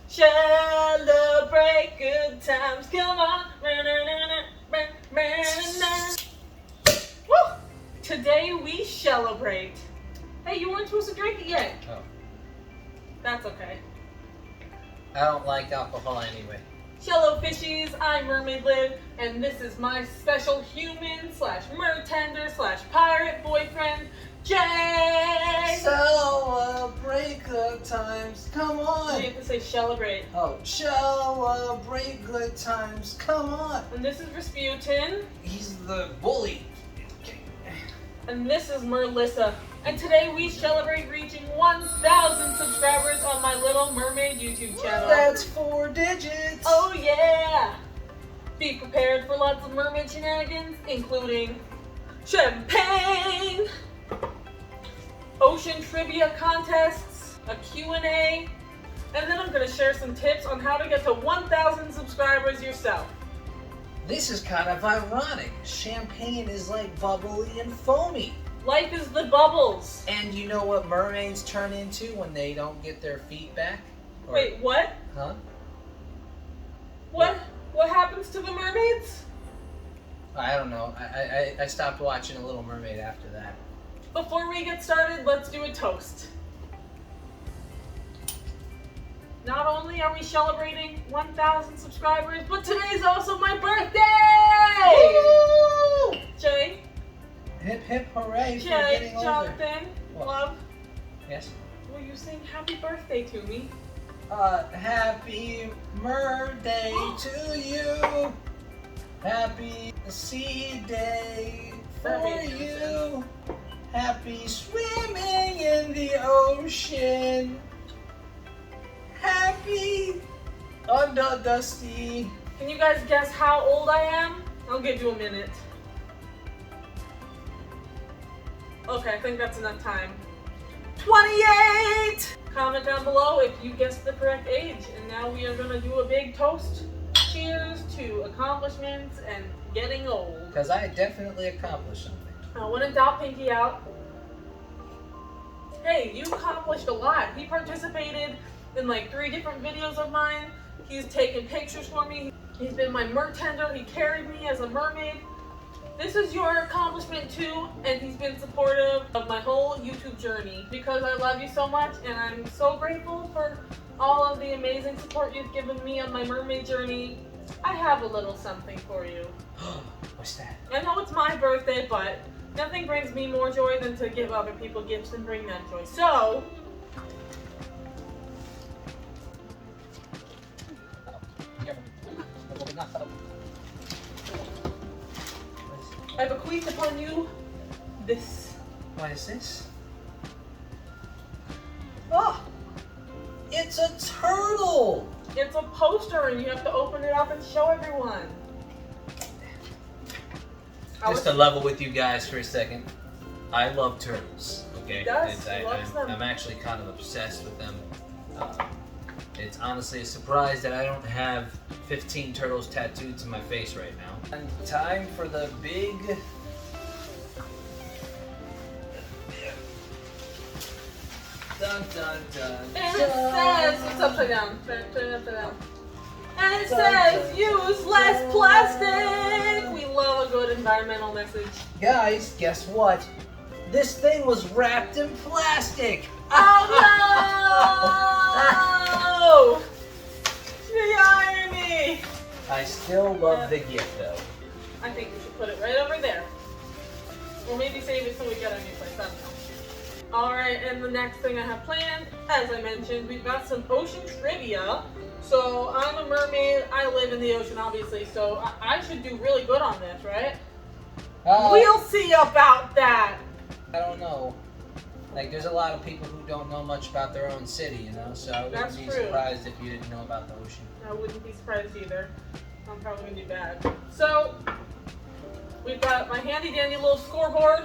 Celebrate good times, come on. Woo! Today we celebrate. Hey, you weren't supposed to drink it yet. Oh. That's okay. I don't like alcohol anyway. Hello fishies, I'm Mermaid Liv, and this is my special human slash mertender slash pirate boyfriend, Jay! Celebrate good times, come on! You have to say celebrate. Oh, celebrate good times, come on! And this is Rasputin. He's the bully. And this is Merlissa. And today we celebrate reaching 1,000 subscribers on my Little Mermaid YouTube channel. That's 4 digits! Oh yeah! Be prepared for lots of mermaid shenanigans, including champagne, ocean trivia contests, a Q&A, and then I'm going to share some tips on how to get to 1,000 subscribers yourself. This is kind of ironic. Champagne is like bubbly and foamy. Life is the bubbles. And you know what mermaids turn into when they don't get their feet back? Wait, what? Huh? What happens to the mermaids? I don't know. I stopped watching A Little Mermaid after that. Before we get started, let's do a toast. Not only are we celebrating 1,000 subscribers, but today's also my birthday! Woo! Jay? Hip hip hooray for Jay, getting older. Jonathan, What? love, Yes? will you sing happy birthday to me? Happy birthday to you. Happy sea day for Mermaid you. Happy swimming in the ocean. Happy under the sea. Can you guys guess how old I am? I'll give you a minute. Okay, I think that's enough time. 28! Comment down below if you guessed the correct age. And now we are going to do a big toast. Cheers to accomplishments and getting old. Because I definitely accomplished something. When in doubt, pinky out. Hey, you accomplished a lot. He participated in like 3 different videos of mine. He's taken pictures for me. He's been my mertender. He carried me as a mermaid. This is your accomplishment too, and he's been supportive of my whole YouTube journey because I love you so much, and I'm so grateful for all of the amazing support you've given me on my mermaid journey. I have a little something for you. What's that? I know it's my birthday, but nothing brings me more joy than to give other people gifts and bring them joy. So, I bequeath upon you this. What is this? Oh! It's a turtle! It's a poster and you have to open it up and show everyone. Just to level with you guys for a second, I love turtles. Okay, He does. He loves them. I'm actually kind of obsessed with them. It's honestly a surprise that I don't have 15 turtles tattooed to my face right now. And time for the big. Dun dun dun. And it says, it's upside down. Turn it upside down. And it says, use less plastic. We love a good environmental message. Guys, guess what? This thing was wrapped in plastic. Oh no! The irony. I still love the gift though. I think we should put it right over there. Or maybe save it till we get our new place. I don't know. Alright, and the next thing I have planned, as I mentioned, we've got some ocean trivia. So I'm a mermaid, I live in the ocean obviously, so I should do really good on this, right? We'll see about that! I don't know. Like, there's a lot of people who don't know much about their own city, you know? So I wouldn't be surprised if you didn't know about the ocean. I wouldn't be surprised either. I'm probably going to do bad. So, we've got my handy dandy little scoreboard.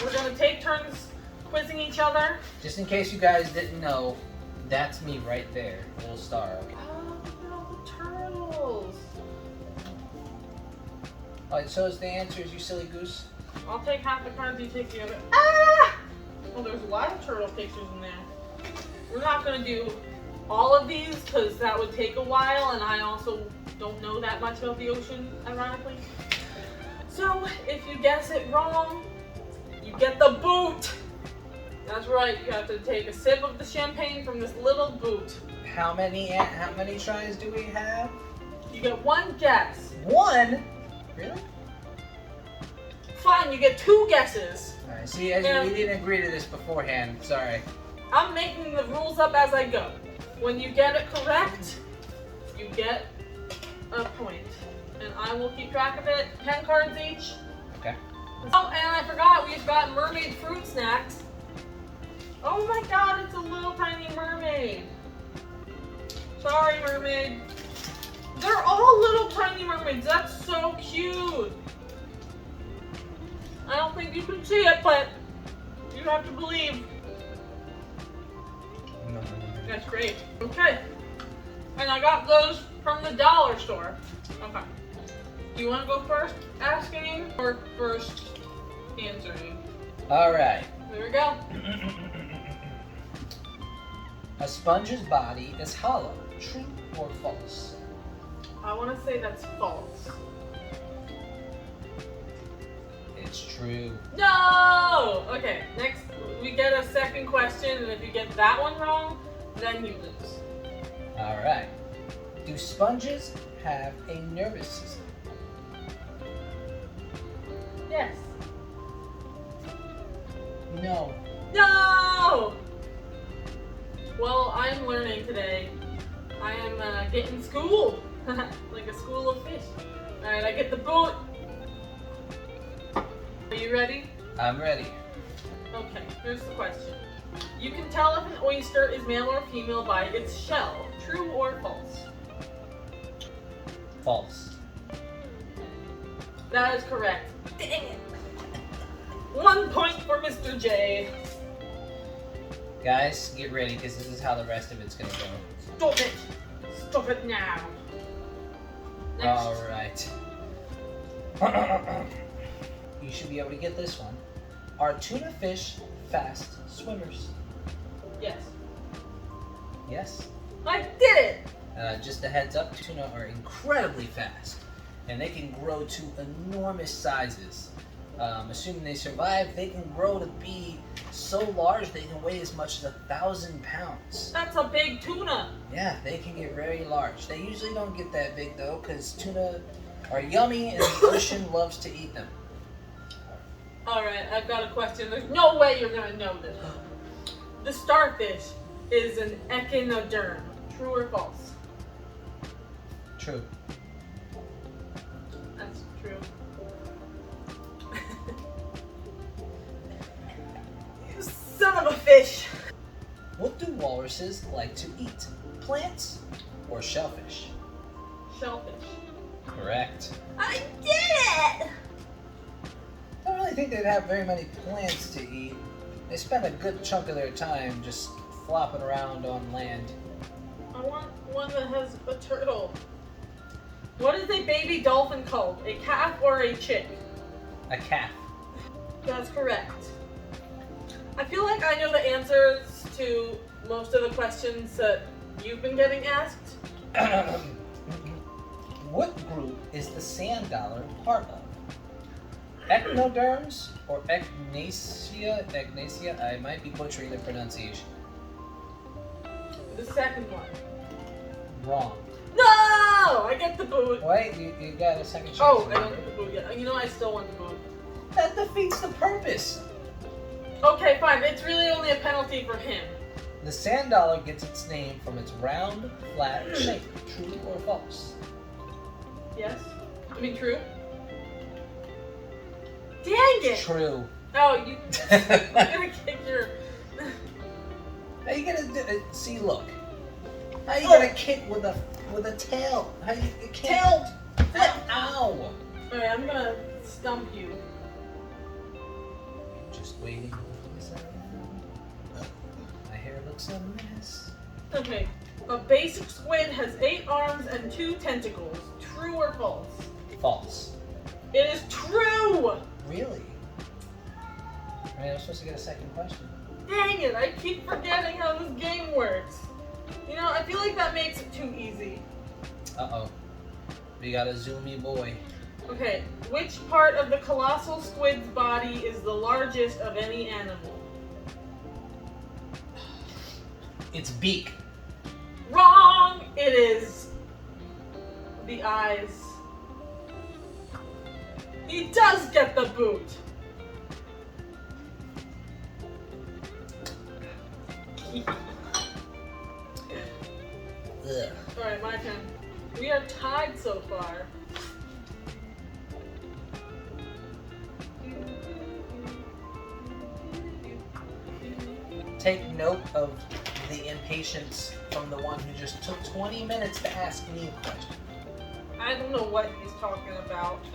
We're going to take turns quizzing each other. Just in case you guys didn't know, that's me right there. Little star. Oh, look at all the turtles. Alright, so is the answer is you silly goose? I'll take half the cards, you take the other. Ah! Well, there's a lot of turtle pictures in there. We're not going to do all of these because that would take a while, and I also don't know that much about the ocean, ironically. So if you guess it wrong, you get the boot. That's right, you have to take a sip of the champagne from this little boot. How many tries do we have? You get one guess. One? Really? Fine, you get two guesses. Alright, see, we didn't agree to this beforehand. Sorry. I'm making the rules up as I go. When you get it correct, you get a point. And I will keep track of it. 10 cards each. Okay. Oh, and I forgot, we've got mermaid fruit snacks. Oh my god, it's a little tiny mermaid. Sorry, mermaid. They're all little tiny mermaids. That's so cute. I don't think you can see it, but you have to believe. No. That's great. Okay. And I got those from the dollar store. Okay. Do you want to go first asking or first answering? Alright. There we go. A sponge's body is hollow. True or false? I want to say that's false. It's true. No! Okay, next we get a second question, and if you get that one wrong, then you lose. Alright. Do sponges have a nervous system? Yes. No. No! Well, I'm learning today. I am getting schooled. Like a school of fish. Alright, I get the boot. Are you ready? I'm ready. Okay, here's the question. You can tell if an oyster is male or female by its shell. True or false? False. That is correct. Dang it. 1 point for Mr. J. Guys, get ready because this is how the rest of it's gonna go. Stop it. Stop it now. Next. Alright. You should be able to get this one. Are tuna fish fast swimmers? Yes. Yes? I did it! Just a heads up, tuna are incredibly fast, and they can grow to enormous sizes. Assuming they survive, they can grow to be so large they can weigh as much as 1,000 pounds. That's a big tuna. Yeah, they can get very large. They usually don't get that big though, because tuna are yummy and the ocean loves to eat them. Alright, I've got a question. There's no way you're gonna know this. The starfish is an echinoderm. True or false? True. That's true. You son of a fish! What do walruses like to eat? Plants or shellfish? Shellfish. Correct. I did it! I don't really think they'd have very many plants to eat. They spend a good chunk of their time just flopping around on land. I want one that has a turtle. What is a baby dolphin called? A calf or a chick? A calf. That's correct. I feel like I know the answers to most of the questions that you've been getting asked. What group is the sand dollar part of? Echinoderms or echinacea? Echinacea? I might be butchering the pronunciation. The second one. Wrong. No! I get the boot. Wait, you got a second chance. Oh, I don't get the boot yet. You know, I still want the boot. That defeats the purpose. Okay, fine. It's really only a penalty for him. The sand dollar gets its name from its round, flat shape. True or false? Yes? I mean, true? Dang it! True. Oh, you... I'm gonna kick your... How you gonna do it? See, look. How you gonna kick with a tail? How you can't? Ow! Alright, I'm gonna stump you. Just waiting. My hair looks a mess. Okay. A basic squid has 8 arms and 2 tentacles. True or false? False. It is true! Really? I mean, I was supposed to get a second question. Dang it, I keep forgetting how this game works. You know, I feel like that makes it too easy. Uh-oh. We got a zoomy boy. Okay, which part of the colossal squid's body is the largest of any animal? Its beak. Wrong! It is the eyes. He does get the boot. Ugh. Alright, my turn. We are tied so far. Take note of the impatience from the one who just took 20 minutes to ask me a question. I don't know what he's talking about.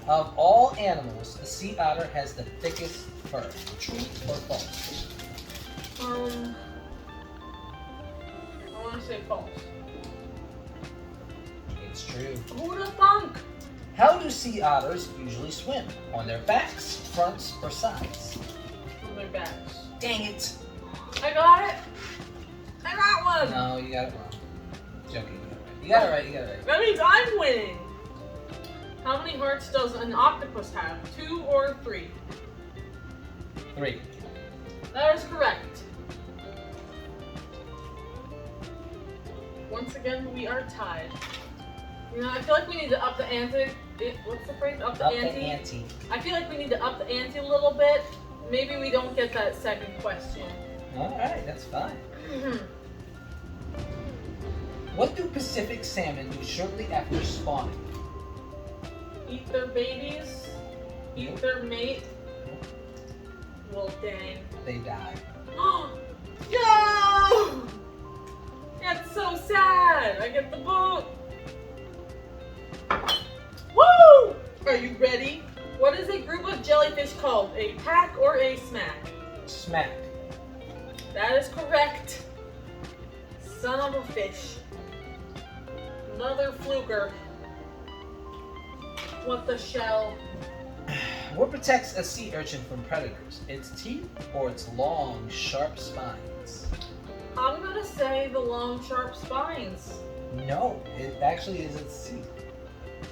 Of all animals, the sea otter has the thickest fur. True or false? I want to say false. It's true. Who the funk? How do sea otters usually swim? On their backs, fronts, or sides? On their backs. Dang it! I got it. I got one. No, you got it wrong. Joking. You got it right. You got it right. That means I'm winning. How many hearts does an octopus have? 2 or 3? 3. That is correct. Once again, we are tied. You know, I feel like we need to up the ante. What's the phrase? Up the ante? I feel like we need to up the ante a little bit. Maybe we don't get that second question. Alright, that's fine. What do Pacific salmon do shortly after spawning? Eat their babies? Eat Nope. their mate? Well, dang. They die. No! That's so sad. I get the boot. Woo! Are you ready? What is a group of jellyfish called? A pack or a smack? Smack. That is correct. Son of a fish. Another fluker. What the shell? What protects a sea urchin from predators? Its teeth or its long, sharp spines? I'm gonna say the long, sharp spines. No, it actually is its teeth.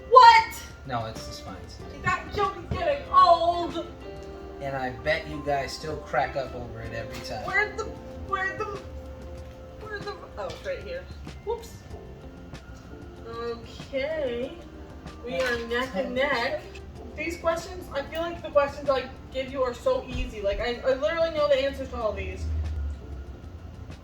What? No, it's the spines. That joke is getting old. And I bet you guys still crack up over it every time. Where's the, oh, it's right here. Whoops. Okay. We are neck and neck. These questions, I feel like the questions I give you are so easy. Like, I literally know the answers to all these.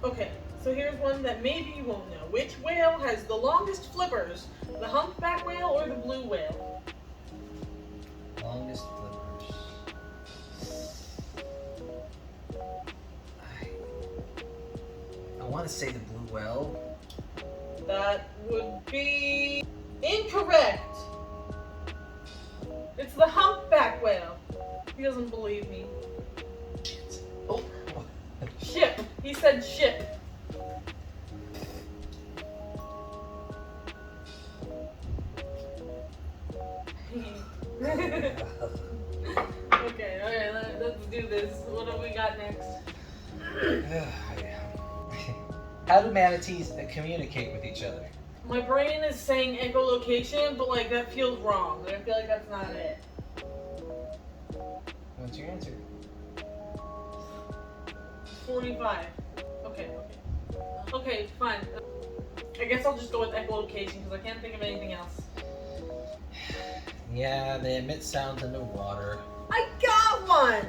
Okay, so here's one that maybe you won't know. Which whale has the longest flippers? The humpback whale or the blue whale? Longest flippers. I want to say the blue whale. That would be incorrect. It's the humpback whale. He doesn't believe me. Oh. Ship. He said ship. Okay, let's do this. What do we got next? How do manatees communicate with each other? My brain is saying echolocation, but like that feels wrong. I feel like that's not it. What's your answer? 45. Okay. Okay, fine. I guess I'll just go with echolocation because I can't think of anything else. Yeah, they emit sounds in the water. I got one!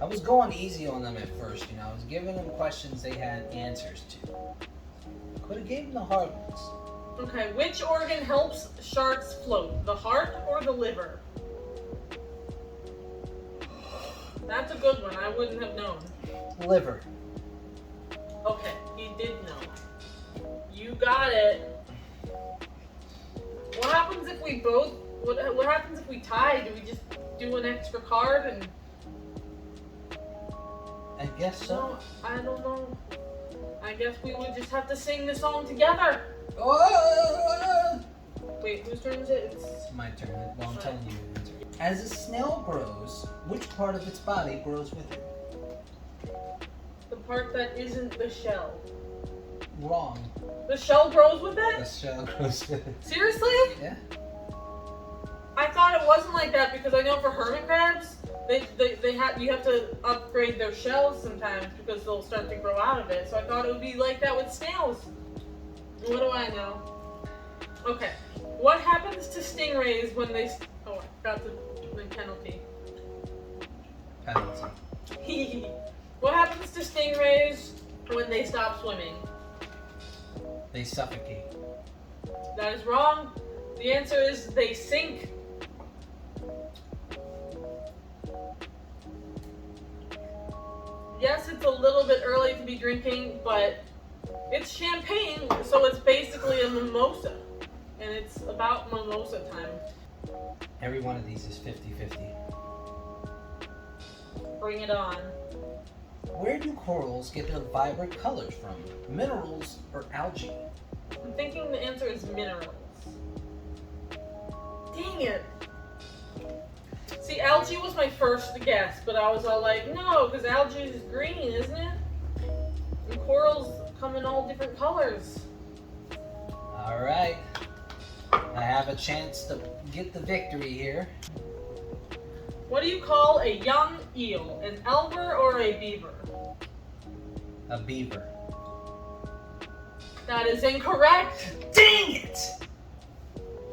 I was going easy on them at first, you know. I was giving them questions they had answers to. Could have gave them the hard ones. Okay, which organ helps sharks float? The heart or the liver? That's a good one. I wouldn't have known. Liver. Okay, he did know. You got it. What happens if we both? What happens if we tie? Do we just do an extra card and? I guess so. No, I don't know. I guess we would just have to sing the song together. Oh! Wait, whose turn is it? It's My turn. Well, I'm telling you the answer. As a snail grows, which part of its body grows with it? part that isn't the shell. Wrong. The shell grows with The it? shell grows with it. Seriously? Yeah. I thought it wasn't like that because I know for hermit crabs, you have to upgrade their shells sometimes because they'll start to grow out of it. So I thought it would be like that with snails. What do I know? Okay. What happens to stingrays when they... Oh, I forgot the penalty. Penalty. What happens to stingrays when they stop swimming? They suffocate. That is wrong. The answer is they sink. Yes, it's a little bit early to be drinking, but it's champagne, so it's basically a mimosa. And it's about mimosa time. Every one of these is 50-50. Bring it on. Where do corals get their vibrant colors from? Minerals or algae? I'm thinking the answer is minerals. Dang it. See, algae was my first guess, but I was all like, no, because algae is green, isn't it? And corals come in all different colors. All right. I have a chance to get the victory here. What do you call a young eel? An elver or a beaver? A beaver. That is incorrect. Dang it!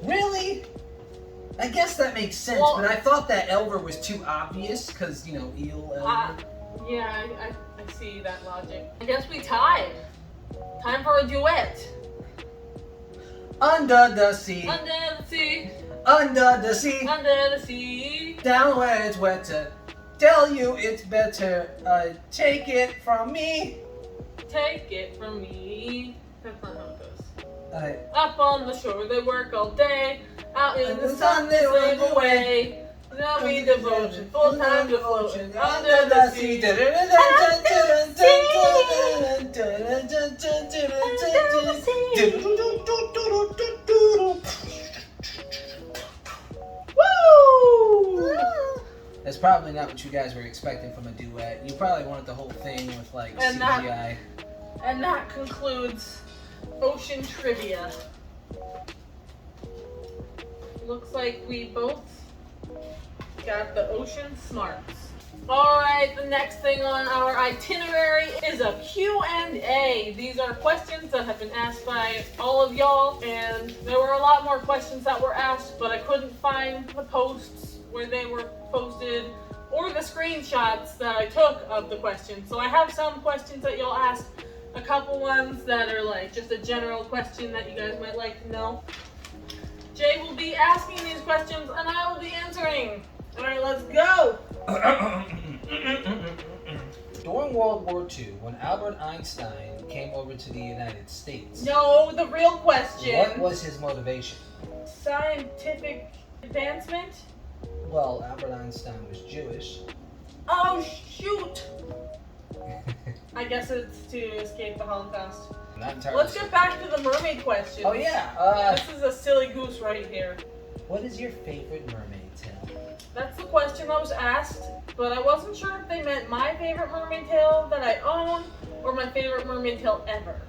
Really? I guess that makes sense, Well, but I thought that elver was too obvious because, you know, eel, elver. Yeah, I see that logic. I guess we tied. Time for a duet. Under the sea, Under the sea, under the sea, under the sea. down where it's wetter. Tell you it's better. Take it from me. Take it from me. That's not how it goes. Uh, Up on the shore they work all day. Out in the the sun they slip away. Now we devotion, full time devotion. Under the sea. Woo! That's probably not what you guys were expecting from a duet. You probably wanted the whole thing with like And CGI. And that concludes ocean trivia. Looks like we both got the ocean smarts. Alright, the next thing on our itinerary is a Q&A. These are questions that have been asked by all of y'all, and there were a lot more questions that were asked, but I couldn't find the posts where they were posted or the screenshots that I took of the questions. So I have some questions that y'all asked, a couple ones that are like just a general question that you guys might like to know. Jay will be asking these questions and I will be answering. Alright, let's go! During World War II, when Albert Einstein came over to the United States, No, the real question. what was his motivation? Scientific advancement? Well, Albert Einstein was Jewish. Oh, shoot! I guess it's to escape the Holocaust. Not entirely Let's get back to the mermaid question. Oh yeah. This is a silly goose right here. What is your favorite mermaid tale? That's the question that was asked, but I wasn't sure if they meant my favorite mermaid tail that I own or my favorite mermaid tail ever.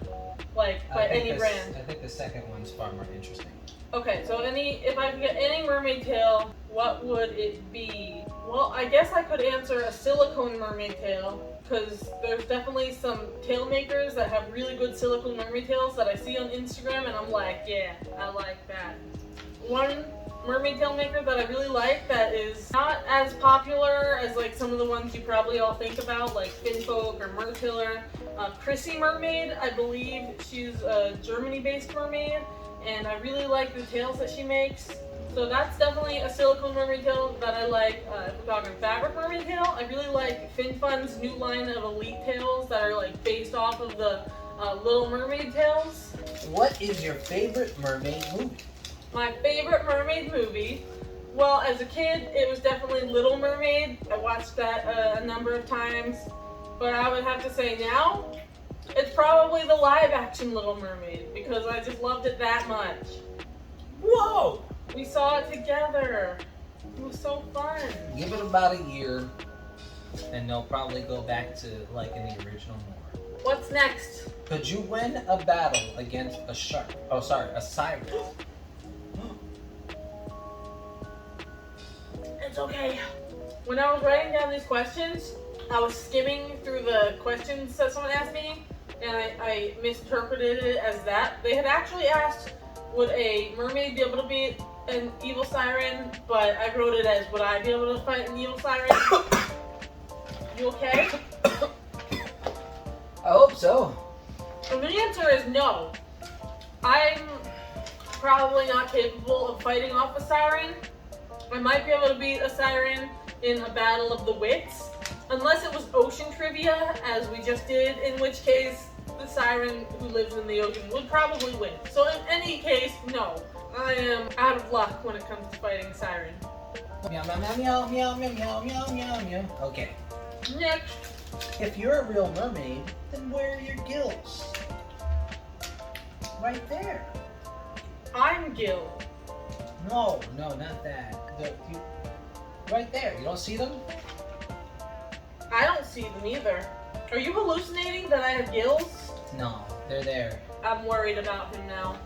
Like, by any brand. I think the second one's far more interesting. Okay, so if I could get any mermaid tail, what would it be? Well, I guess I could answer a silicone mermaid tail, because there's definitely some tail makers that have really good silicone mermaid tails that I see on Instagram, and I'm like, yeah, I like that. One mermaid tail maker that I really like that is not as popular as like some of the ones you probably all think about, like Finfolk or Mertiller. Chrissy Mermaid, I believe she's a Germany-based mermaid, and I really like the tails that she makes. So that's definitely a silicone mermaid tail that I like. If we're talking fabric mermaid tail, I really like FinFun's new line of elite tails that are like based off of the Little Mermaid tails. What is your favorite mermaid movie? My favorite mermaid movie, well, as a kid, it was definitely Little Mermaid. I watched that a number of times, but I would have to say now, it's probably the live-action Little Mermaid because I just loved it that much. and they'll probably go back to like in the original more. What's next? Could you win a battle against a shark? Oh, sorry, a siren. It's okay. When I was writing down these questions, I was skimming through the questions that someone asked me, and I misinterpreted it as that. They had actually asked, would a mermaid be able to beat an evil siren? But I wrote it as, would I be able to fight an evil siren? You okay? I hope so. And the answer is no. I'm probably not capable of fighting off a siren. I might be able to beat a siren in a battle of the wits, unless it was ocean trivia, as we just did, in which case the siren who lives in the ocean would probably win. So in any case, no. I am out of luck when it comes to fighting a siren. Meow, meow, meow, meow, meow, meow, meow, meow, meow. Okay. Next. If you're a real mermaid, then where are your gills? Right there. I'm Gil. No, not that. Right there. You don't see them? I don't see them either. Are you hallucinating that I have gills? No, they're there. I'm worried about him now.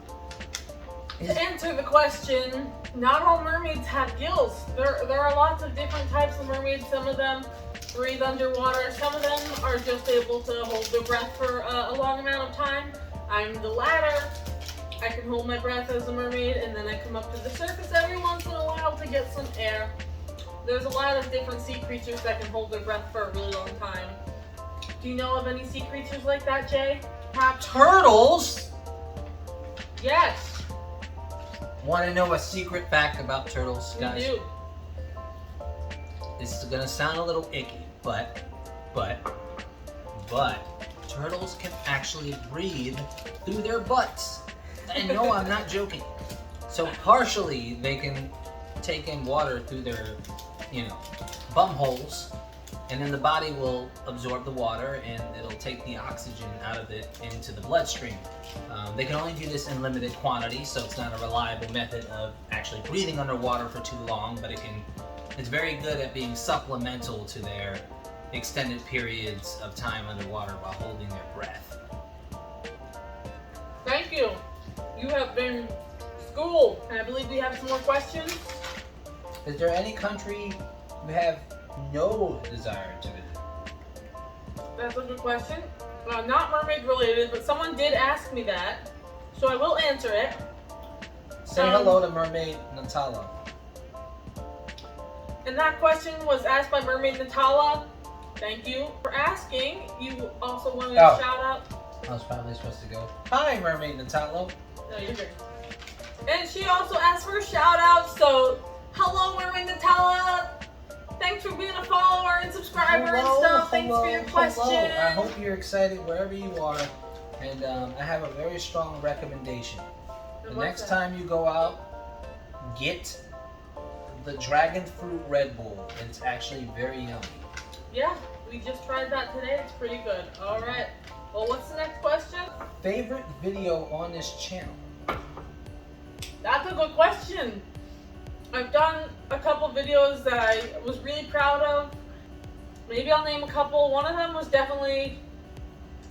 To answer the question, not all mermaids have gills. There are lots of different types of mermaids. Some of them breathe underwater. Some of them are just able to hold their breath for a long amount of time. I'm the latter. I can hold my breath as a mermaid, and then I come up to the surface every once in a while to get some air. There's a lot of different sea creatures that can hold their breath for a really long time. Do you know of any sea creatures like that, Jay? Perhaps Turtles? Yes. Want to know a secret fact about turtles, guys? We do. This is gonna sound a little icky, but turtles can actually breathe through their butts. And no, I'm not joking. So partially they can take in water through their, bum holes, and then the body will absorb the water and it'll take the oxygen out of it into the bloodstream. They can only do this in limited quantities, so it's not a reliable method of actually breathing underwater for too long, but it's very good at being supplemental to their extended periods of time underwater while holding their breath. Thank you. You have been schooled. And I believe we have some more questions. Is there any country you have no desire to visit? That's a good question. Not mermaid related, but someone did ask me that, so I will answer it. Say hello to Mermaid Natala. And that question was asked by Mermaid Natala. Thank you for asking. You also wanted a shout out. I was probably supposed to go, hi Mermaid Natala. No, you're good. And she also asked for a shout out, so hello Mermaid Natala. Thanks for being a follower and subscriber and stuff. Thanks for your question. I hope you're excited wherever you are. And I have a very strong recommendation. The next time you go out, get the dragon fruit Red Bull. It's actually very yummy. Yeah, we just tried that today. It's pretty good. All right. Well, what's the next question? Favorite video on this channel? That's a good question. I've done a couple videos that I was really proud of. Maybe I'll name a couple. One of them was definitely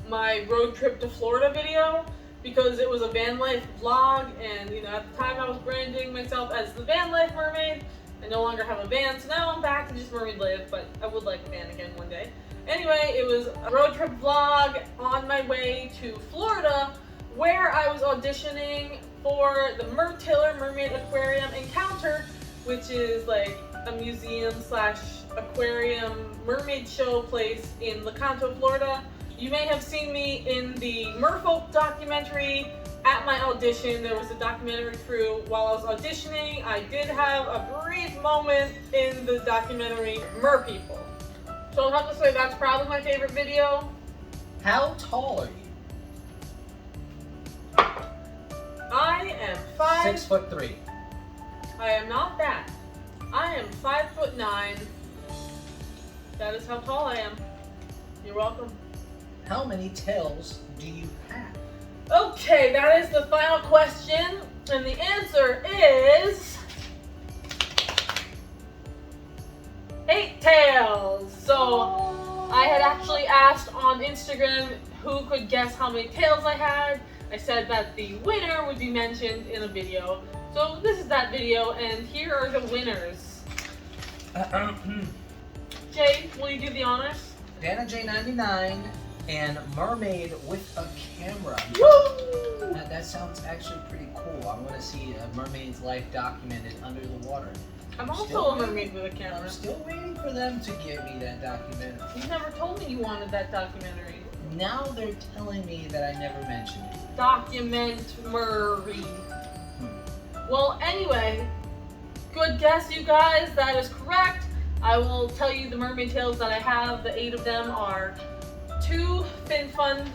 my road trip to Florida video, because it was a van life vlog, and at the time I was branding myself as the van life mermaid. I no longer have a van, so now I'm back to just mermaid life, but I would like a van again one day. Anyway, it was a road trip vlog on my way to Florida, where I was auditioning for the Mermaid Aquarium Encounter, which is like a museum / aquarium mermaid show place in Lecanto, Florida. You may have seen me in the Merfolk documentary. At my audition, there was a documentary crew. While I was auditioning, I did have a brief moment in the documentary Merpeople. So I'll have to say that's probably my favorite video. How tall are you? I am 6'3". I am not that. I am 5'9". That is how tall I am. You're welcome. How many tails do you have? Okay, that is the final question, and the answer is 8 tails. So I had actually asked on Instagram who could guess how many tails I had. I said that the winner would be mentioned in a video. So this is that video, and here are the winners. Jay, will you do the honors? Dana J99 and Mermaid with a camera. Woo! That sounds actually pretty cool. I want to see a mermaid's life documented under the water. I'm also a mermaid with a I'm camera. still waiting for them to give me that documentary. You never told me you wanted that documentary. Now they're telling me that I never mentioned it. Documentary. Well, anyway, good guess, you guys. That is correct. I will tell you the mermaid tails that I have. The 8 of them are 2 Fin Fun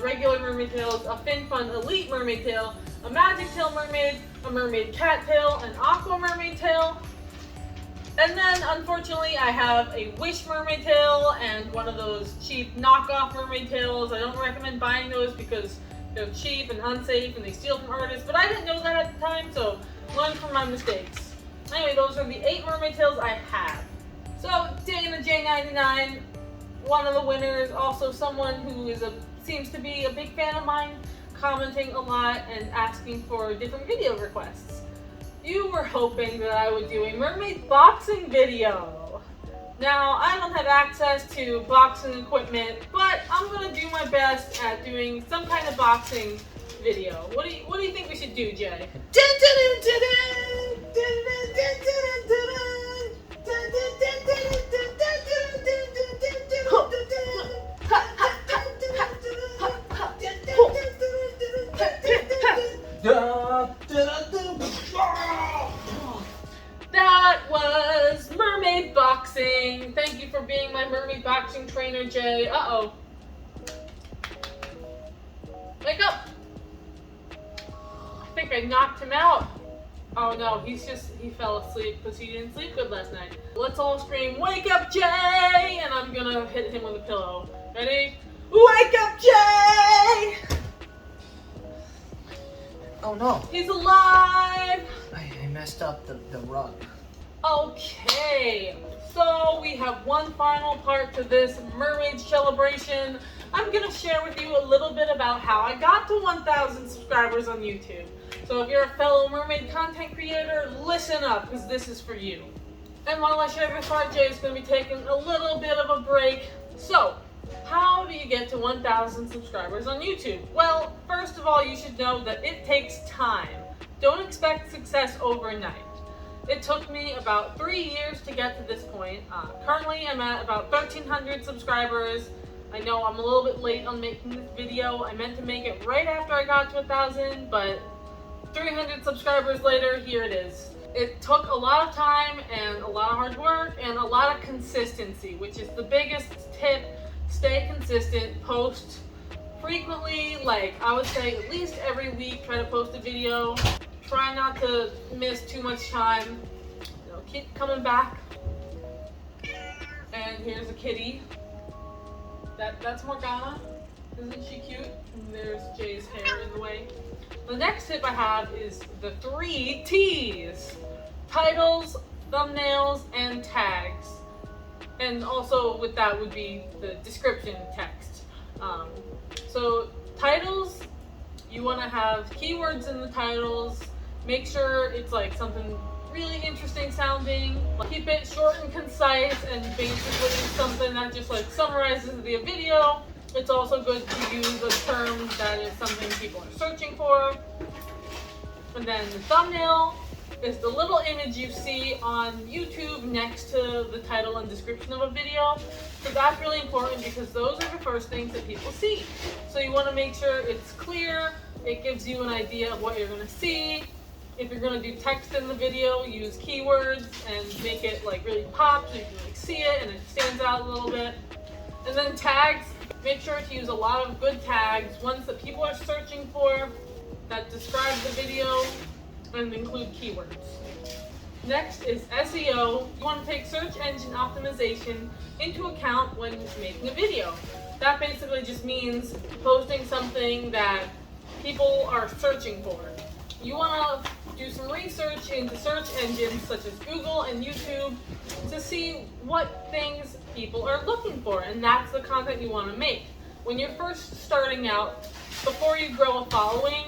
regular mermaid tails, a Fin Fun Elite mermaid tail, a Magic Tail mermaid, a mermaid cat tail, an aqua mermaid tail, and then unfortunately I have a Wish mermaid tail and one of those cheap knockoff mermaid tails. I don't recommend buying those because they're cheap and unsafe and they steal from artists, but I didn't know that at the time, so learn from my mistakes. Anyway, those are the 8 mermaid tails I have. So Dana J99, one of the winners, also someone who seems to be a big fan of mine, commenting a lot and asking for different video requests. You were hoping that I would do a mermaid boxing video. Now, I don't have access to boxing equipment, but I'm gonna do my best at doing some kind of boxing video. What do you think we should do, Jay? That was mermaid boxing. Thank you for being my mermaid boxing trainer, Jay. Uh-oh. Wake up. I think I knocked him out. Oh no, he fell asleep because he didn't sleep good last night. Let's all scream, "Wake up, Jay!" And I'm gonna hit him with a pillow. Ready? Wake up, Jay! Oh no. He's alive! I messed up the rug. Okay, so we have one final part to this Mermaid Shellebration. I'm gonna share with you a little bit about how I got to 1,000 subscribers on YouTube. So if you're a fellow mermaid content creator, listen up, because this is for you. And while I share this part, Jay is gonna be taking a little bit of a break. So, how do you get to 1,000 subscribers on YouTube? Well, first of all, you should know that it takes time. Don't expect success overnight. It took me about 3 years to get to this point. Currently, I'm at about 1,300 subscribers. I know I'm a little bit late on making this video. I meant to make it right after I got to 1,000, but 300 subscribers later, here it is. It took a lot of time and a lot of hard work and a lot of consistency, which is the biggest tip. Stay consistent, post frequently, like I would say at least every week, try to post a video. Try not to miss too much time. You know, keep coming back. And here's a kitty. That's Morgana. Isn't she cute? And there's Jay's hair in the way. The next tip I have is the 3 T's. Titles, thumbnails, and tags. And also with that would be the description text. So titles, you want to have keywords in the titles. Make sure it's like something really interesting sounding. Keep it short and concise and basically something that just like summarizes the video. It's also good to use a term that is something people are searching for. And then the thumbnail is the little image you see on YouTube next to the title and description of a video. So that's really important because those are the first things that people see. So you want to make sure it's clear, it gives you an idea of what you're going to see. If you're going to do text in the video, use keywords and make it like really pop so you can like see it and it stands out a little bit. And then tags, make sure to use a lot of good tags, ones that people are searching for, that describe the video and include keywords. Next is SEO. You want to take search engine optimization into account when making a video. That basically just means posting something that people are searching for. you want to do some research into search engines such as Google and YouTube to see what things people are looking for, and that's the content you want to make. When you're first starting out, before you grow a following,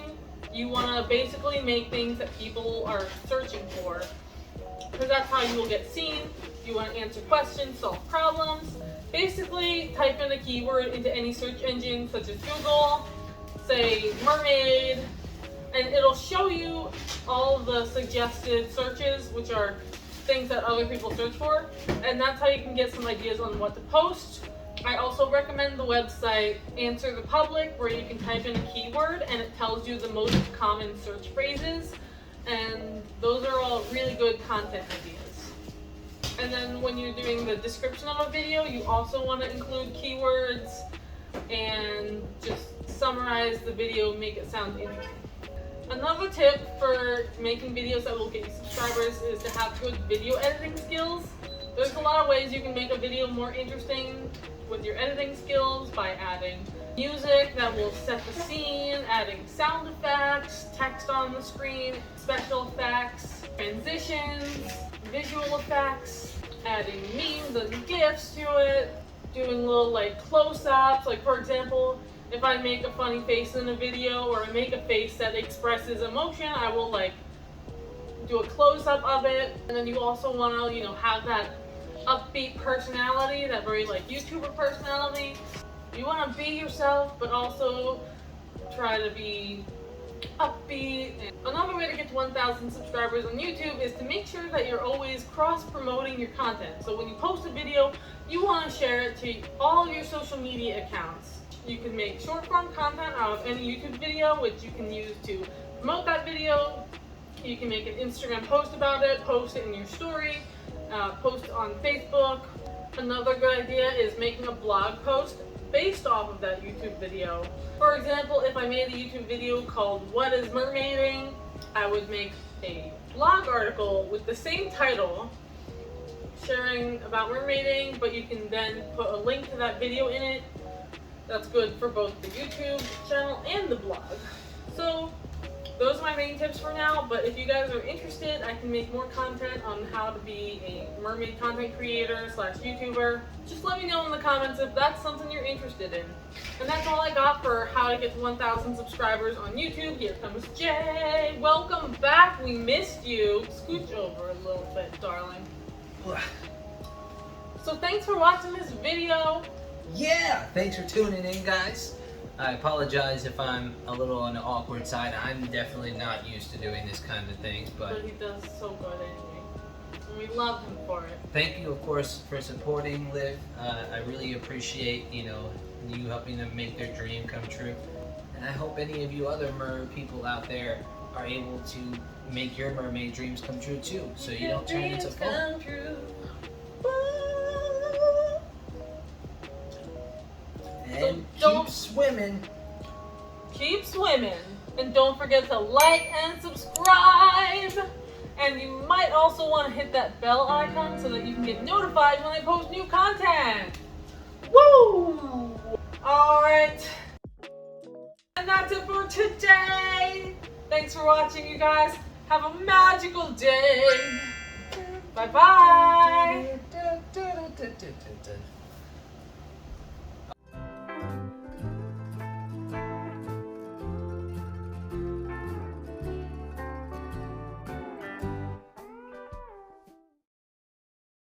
you want to basically make things that people are searching for, because that's how you will get seen. You want to answer questions, solve problems. Basically, type in a keyword into any search engine such as Google, say mermaid, and it'll show you all of the suggested searches, which are things that other people search for, and that's how you can get some ideas on what to post. I also recommend the website Answer the Public, where you can type in a keyword and it tells you the most common search phrases, and those are all really good content ideas. And then when you're doing the description of a video, you also want to include keywords and just summarize the video, make it sound interesting. Another tip for making videos that will get you subscribers is to have good video editing skills. There's a lot of ways you can make a video more interesting with your editing skills, by adding music that will set the scene, adding sound effects, text on the screen, special effects, transitions, visual effects, adding memes and GIFs to it, doing little like close-ups. Like for example, if I make a funny face in a video or I make a face that expresses emotion, I will like do a close-up of it. And then you also want to, have that upbeat personality, that very like YouTuber personality. You want to be yourself, but also try to be upbeat. And another way to get to 1,000 subscribers on YouTube is to make sure that you're always cross-promoting your content. So when you post a video, you want to share it to all your social media accounts. You can make short-form content out of any YouTube video, which you can use to promote that video. You can make an Instagram post about it, post it in your story, post on Facebook. Another good idea is making a blog post based off of that YouTube video. For example, if I made a YouTube video called What is Mermaiding, I would make a blog article with the same title, sharing about mermaiding, but you can then put a link to that video in it. That's good for both the YouTube channel and the blog. So those are my main tips for now, but if you guys are interested, I can make more content on how to be a mermaid content creator / YouTuber. Just let me know in the comments if that's something you're interested in. And that's all I got for how to get to 1,000 subscribers on YouTube. Here comes Jay. Welcome back. We missed you. Scooch over a little bit, darling. So thanks for watching this video. Yeah, thanks for tuning in, guys. I apologize if I'm a little on the awkward side. I'm definitely not used to doing this kind of things, but he does so good anyway. And we love him for it. Thank you, of course, for supporting Liv. I really appreciate, you helping them make their dream come true. And I hope any of you other mermaid people out there are able to make your mermaid dreams come true too, so you don't turn into foam. And keep swimming. Keep swimming. And don't forget to like and subscribe. And you might also want to hit that bell icon so that you can get notified when I post new content. Woo! Alright. And that's it for today. Thanks for watching, you guys. Have a magical day. Bye-bye.